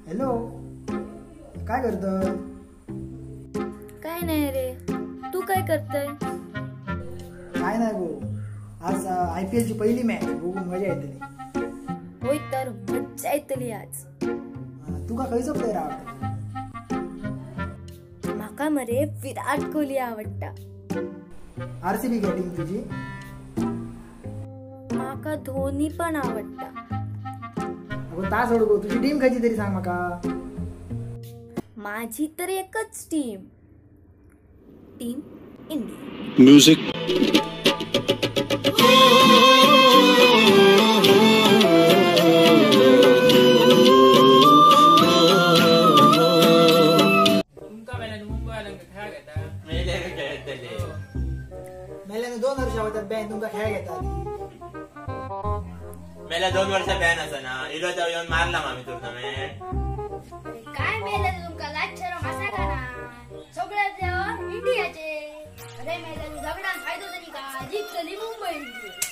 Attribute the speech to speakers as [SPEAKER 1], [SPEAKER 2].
[SPEAKER 1] Hello, काय करतोय?
[SPEAKER 2] काय नाही रे, तू काय करतोय?
[SPEAKER 1] काय नाही गो, आज IPL ची पहिली मॅच बघून मजा येतली.
[SPEAKER 2] होय तर मज्जा येतली आज.
[SPEAKER 1] तुका खयचो प्लेयर आवडता?
[SPEAKER 2] माका मरे विराट कोहली आवडता.
[SPEAKER 1] RCB काय टीम तुझी?
[SPEAKER 2] माका धोनी पण आवडता.
[SPEAKER 1] अगो ता सोड गो, तुझी टीम खयची तरी सांग माका.
[SPEAKER 2] माझी तर एकच टीम इंडिया.
[SPEAKER 3] म्युझिक
[SPEAKER 1] मेल्याने 2 वर्ष होतात बॅन तुमका खेळ घेतात.
[SPEAKER 4] मेल्या 2 वर्ष बॅन असा ना, इलो तर येऊन मारला आम्ही टुर्नामेंट.
[SPEAKER 5] काय मेले तुमका लाज शरम असा का ना? सगळे प्लेयर इंडियाचे. अरे मेले झगडान फायदो तरी का? जिंकली मुंबई इंडियन्स.